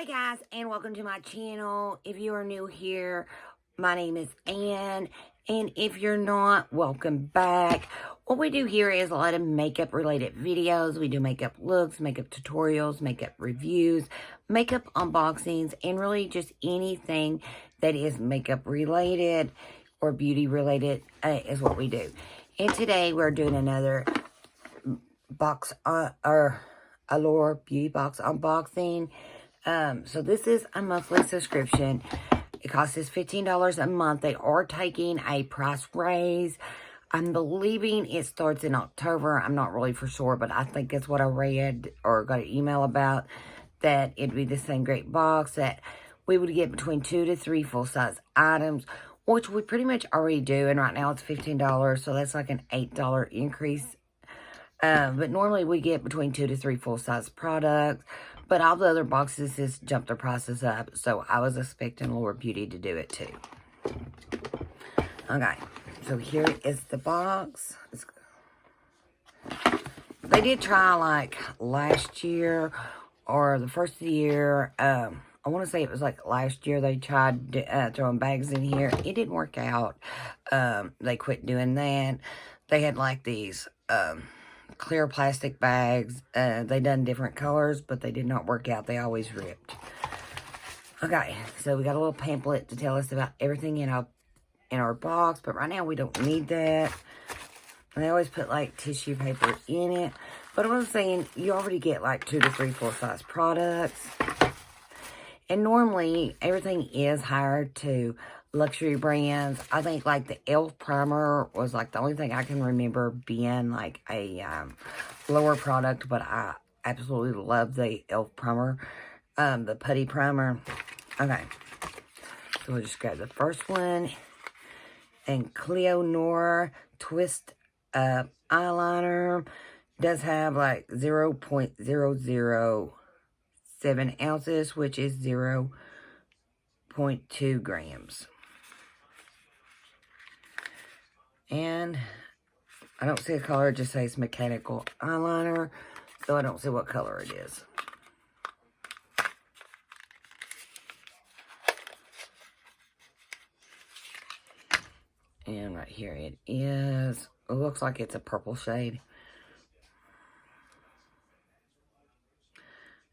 Hi guys, and welcome to my channel. If you are new here, my name is Ann, and if you're not, welcome back. What we do here is a lot of makeup related videos. We do makeup looks, makeup tutorials, makeup reviews, makeup unboxings, and really just anything that is makeup related or beauty related is what we do. And today we're doing another box or Allure beauty box unboxing. So this is a monthly subscription. It costs us $15 a month. They are taking a price raise. I'm believing it starts in October. I'm not really for sure, but I think that's what I read or got an email about, that it'd be the same great box, that we would get between 2 to 3 full-size items, which we pretty much already do, and right now it's $15, so that's like an $8 increase. But normally we get between 2 to 3 full-size products. But all the other boxes just jumped their prices up. So I was expecting Allure Beauty to do it too. Okay. So here is the box. They did try like last year or the first of the year. I want to say it was like last year they tried throwing bags in here. It didn't work out. They quit doing that. They had like these clear plastic bags. They done different colors, but they did not work out. They always ripped. Okay, so we got a little pamphlet to tell us about everything in our box, but right now we don't need that. And they always put like tissue paper in it. But what I'm saying, you already get like 2 to 3 full-size products. And normally everything is hired to luxury brands. I think like the e.l.f. primer was like the only thing I can remember being like a lower product, but I absolutely love the e.l.f. primer, the putty primer. Okay, so we'll just grab the first one, and Cleo Noir Twist eyeliner. Does have like 0.007 ounces, which is 0.2 grams. And I don't see a color, it just says mechanical eyeliner, so I don't see what color it is. And right here it is. It looks like it's a purple shade.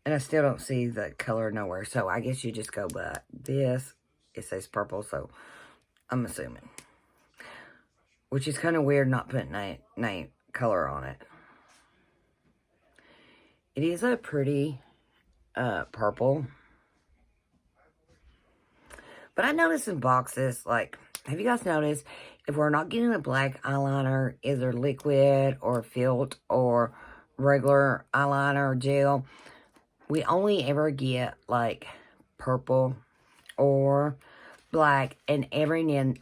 And I still don't see the color nowhere, so I guess you just go by this. It says purple, so I'm assuming. Which is kind of weird not putting name color on it. It is a pretty purple. But I noticed in boxes, like, have you guys noticed, if we're not getting a black eyeliner, either liquid or filled or regular eyeliner or gel, we only ever get, like, purple or black, and every now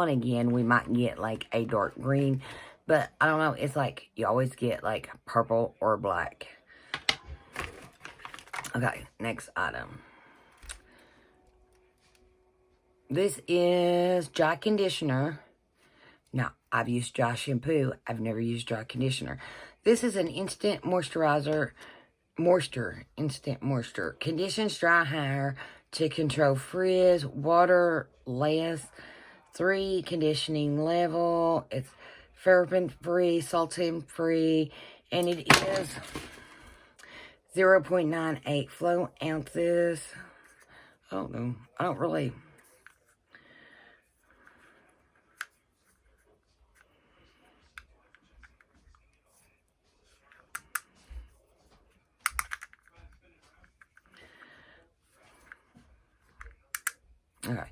and again, we might get, like, a dark green. But, I don't know, it's like, you always get, like, purple or black. Okay, next item. This is dry conditioner. Now, I've used dry shampoo. I've never used dry conditioner. This is an instant moisturizer. Instant moisture. Conditions dry hair to control frizz, water less. 3 conditioning level. It's paraben free, sultan free, and it is 0.98 flow ounces. I don't know. I don't really. Okay.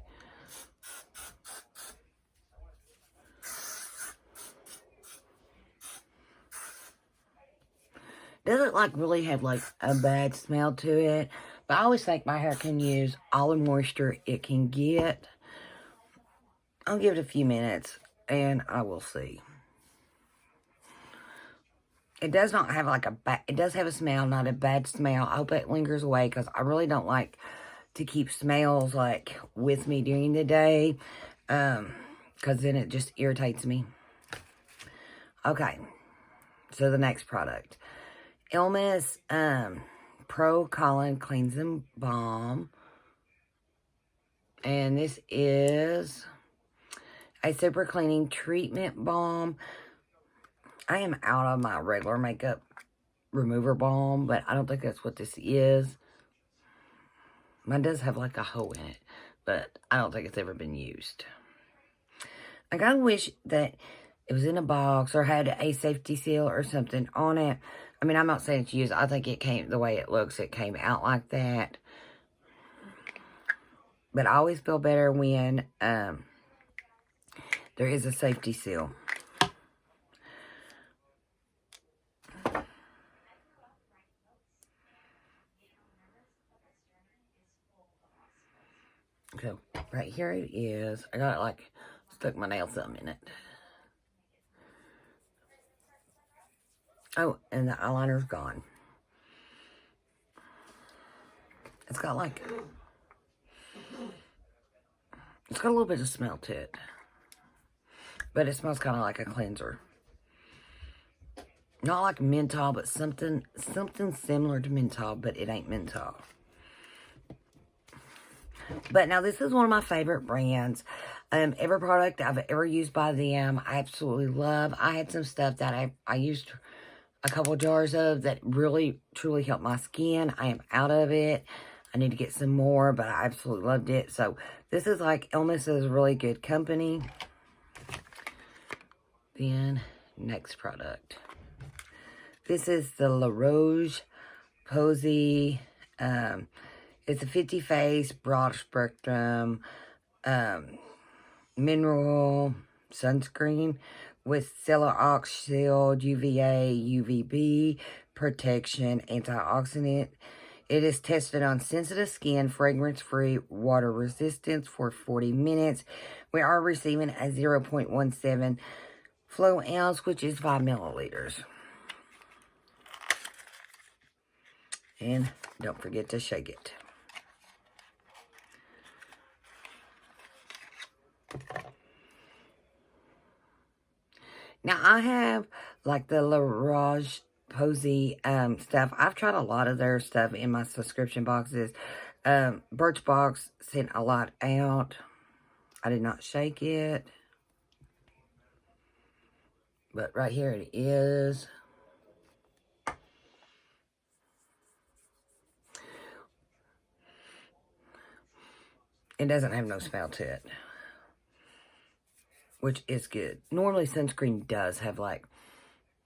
Doesn't like really have like a bad smell to it, but I always think my hair can use all the moisture it can get. I'll give it a few minutes and I will see. It does not have like it does have a smell, not a bad smell. I hope it lingers away, because I really don't like to keep smells like with me during the day, because then it just irritates me. Okay, so the next product, Elmer's Pro Colon Cleansing Balm. And this is a super cleaning treatment balm. I am out of my regular makeup remover balm, but I don't think that's what this is. Mine does have like a hole in it, but I don't think it's ever been used. I kind of wish that it was in a box or had a safety seal or something on it. I mean, I'm not saying it's used. I think it came, the way it looks, it came out like that. But I always feel better when there is a safety seal. So, right here it is. I got it like, stuck my nail thumb in it. Oh, and the eyeliner's gone. It's got like, it's got a little bit of smell to it. But it smells kind of like a cleanser. Not like menthol, but something similar to menthol, but it ain't menthol. But now this is one of my favorite brands. Every product I've ever used by them, I absolutely love. I had some stuff that I used a couple jars of that really, truly helped my skin. I am out of it. I need to get some more, but I absolutely loved it. So this is like Elmis's really good company. Then, next product. This is the La Roche-Posay. It's a 50 face, broad spectrum, mineral sunscreen with Stellar Ox Shield, UVA, UVB, protection, antioxidant. It is tested on sensitive skin, fragrance-free, water resistance for 40 minutes. We are receiving a 0.17 flow ounce, which is 5 milliliters. And don't forget to shake it. Now, I have, like, the La Roche-Posay stuff. I've tried a lot of their stuff in my subscription boxes. Birchbox sent a lot out. I did not shake it. But right here it is. It doesn't have no smell to it, which is good. Normally, sunscreen does have, like,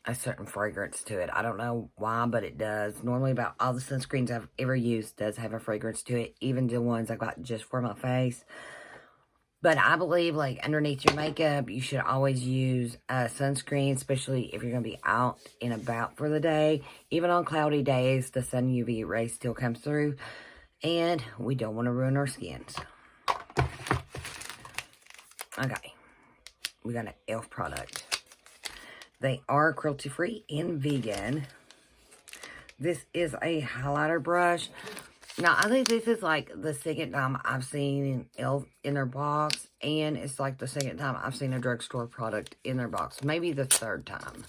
a certain fragrance to it. I don't know why, but it does. Normally, about all the sunscreens I've ever used does have a fragrance to it, even the ones I got just for my face. But I believe, like, underneath your makeup, you should always use sunscreen, especially if you're going to be out and about for the day. Even on cloudy days, the sun UV ray still comes through, and we don't want to ruin our skins. Okay, we got an e.l.f. product. They are cruelty-free and vegan. This is a highlighter brush. Now, I think this is like the second time I've seen e.l.f. in their box. And it's like the second time I've seen a drugstore product in their box. Maybe the third time.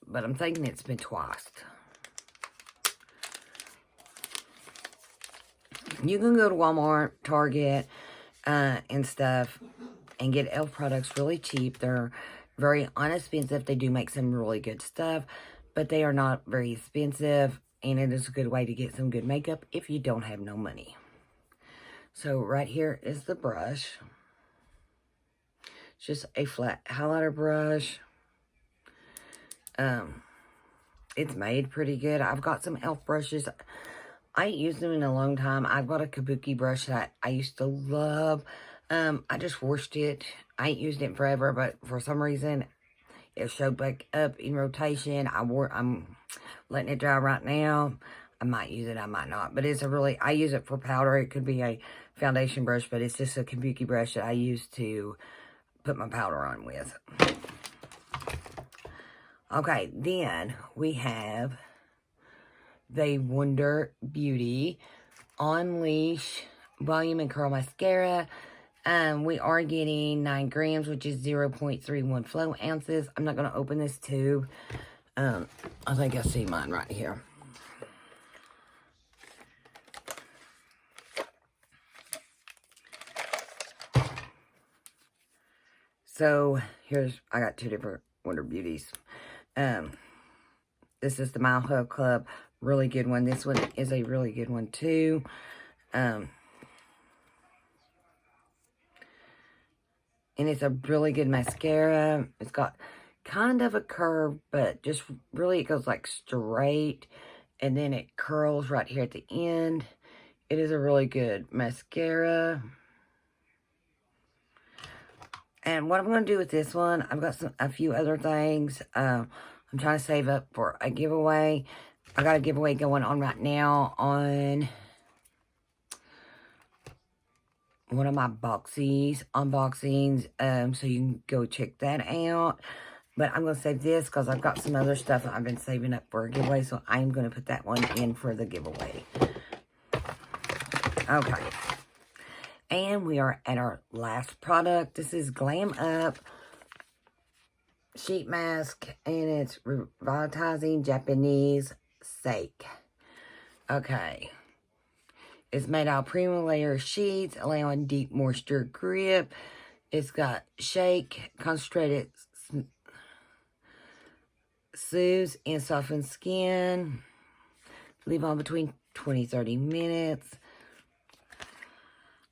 But I'm thinking it's been twice. You can go to Walmart, Target, and stuff and get e.l.f. products really cheap. They're very inexpensive. They do make some really good stuff, but they are not very expensive, and it is a good way to get some good makeup if you don't have no money. So right here is the brush. It's just a flat highlighter brush. It's made pretty good. I've got some e.l.f. brushes. I ain't used them in a long time. I've got a kabuki brush that I used to love. I just washed it. I ain't used it forever, but for some reason, it showed back up in rotation. I'm letting it dry right now. I might use it, I might not. But it's a really, I use it for powder. It could be a foundation brush, but it's just a kabuki brush that I use to put my powder on with. Okay, then we have the Wonder Beauty Unleash Volume and Curl Mascara. We are getting 9 grams, which is 0.31 flow ounces. I'm not going to open this tube. I think I see mine right here. So, I got 2 different Wonder Beauties. This is the Mile High Club. Really good one. This one is a really good one, too. And it's a really good mascara. It's got kind of a curve, but just really it goes like straight. And then it curls right here at the end. It is a really good mascara. And what I'm going to do with this one, I've got a few other things. I'm trying to save up for a giveaway. I got a giveaway going on right now on one of my unboxings. So you can go check that out. But I'm going to save this because I've got some other stuff I've been saving up for a giveaway. So I'm going to put that one in for the giveaway. Okay. And we are at our last product. This is Glam Up Sheet Mask. And it's Revitalizing Japanese Sake. Okay. It's made out of premium layer sheets, allowing deep moisture grip. It's got shake, concentrated, soothes and softens skin. Leave on between 20-30 minutes.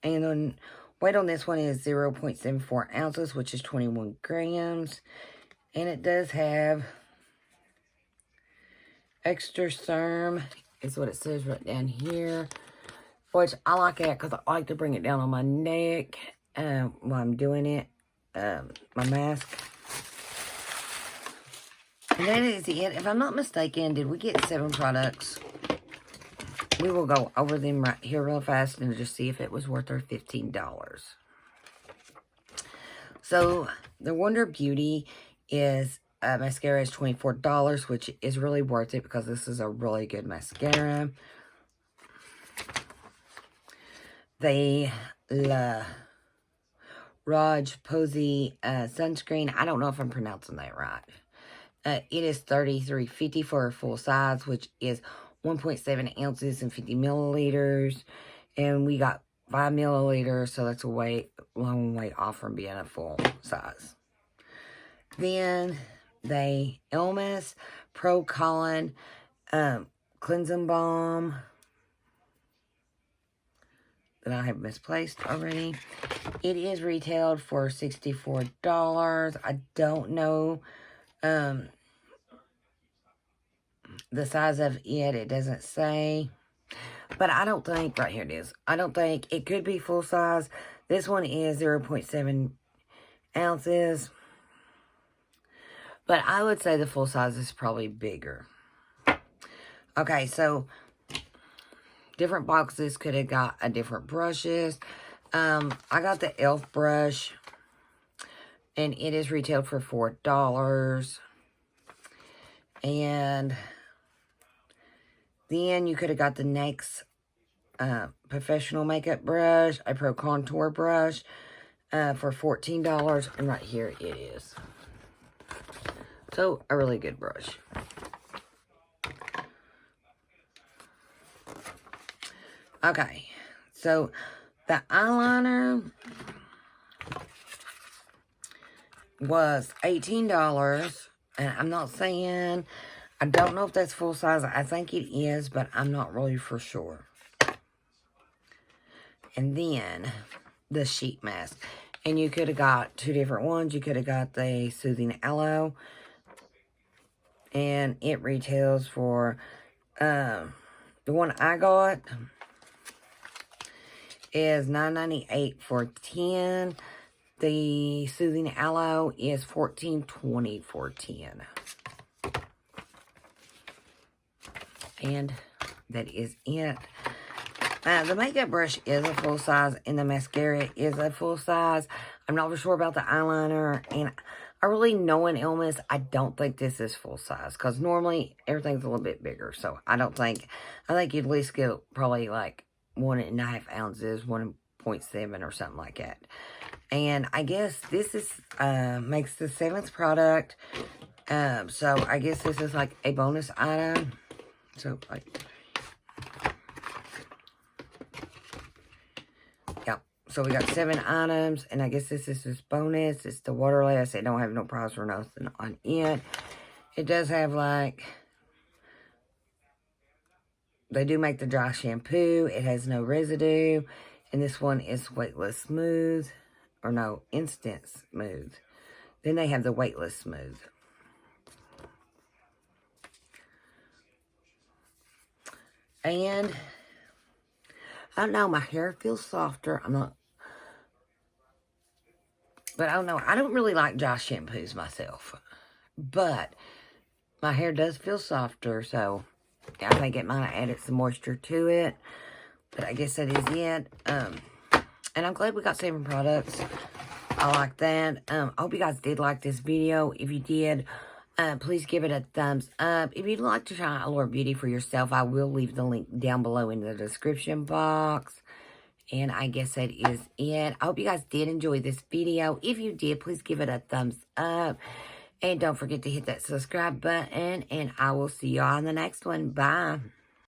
And the weight on this one is 0.74 ounces, which is 21 grams. And it does have extra serum, is what it says right down here. Which I like that because I like to bring it down on my neck while I'm doing it. My mask. And that is it. If I'm not mistaken, did we get 7 products? We will go over them right here real fast and just see if it was worth our $15. So, the Wonder Beauty is mascara is $24, which is really worth it because this is a really good mascara. The La Roche Posay sunscreen. I don't know if I'm pronouncing that right. It is $33.50 for a full size, which is 1.7 ounces and 50 milliliters. And we got 5 milliliters, so that's a long way off from being a full size. Then the Elmis Pro Colon Cleansing Balm that I have misplaced already. It is retailed for $64. I don't know the size of it. It doesn't say. But I don't think, right here it is. I don't think it could be full size. This one is 0.7 ounces. But I would say the full size is probably bigger. Okay, so different boxes could have got a different brushes. I got the e.l.f. brush. And it is retailed for $4. And then you could have got the NYX professional makeup brush, a pro contour brush for $14. And right here it is. So, a really good brush. Okay. So, the eyeliner was $18. And I'm not saying, I don't know if that's full size. I think it is, but I'm not really for sure. And then, the sheet mask. And you could have got 2 different ones. You could have got the Soothing Aloe. And it retails for, the one I got is $9.98 for 10. The Soothing Aloe is $14.20 for 10. And that is it. The makeup brush is a full size, and the mascara is a full size. I'm not for sure about the eyeliner, and I really know in Elmis, I don't think this is full size, because normally everything's a little bit bigger. So I think you'd at least get probably like 1.5 ounces, 1.7 or something like that. And I guess this is makes the 7th product. So I guess this is like a bonus item. So like, yeah. So we got 7 items, and I guess this is just bonus. It's the waterless. It don't have no price or nothing on it. It does have, like, they do make the dry shampoo. It has no residue. And this one is weightless smooth. Or no, instant smooth. Then they have the weightless smooth. And I don't know, my hair feels softer. I'm not, but I don't know. I don't really like dry shampoos myself. But my hair does feel softer, so I think it might have added some moisture to it. But I guess that is it. And I'm glad we got 7 products. I like that. I hope you guys did like this video. If you did, please give it a thumbs up. If you'd like to try Allure Beauty for yourself, I will leave the link down below in the description box. And I guess that is it. I hope you guys did enjoy this video. If you did, please give it a thumbs up. And don't forget to hit that subscribe button. And I will see y'all on the next one. Bye.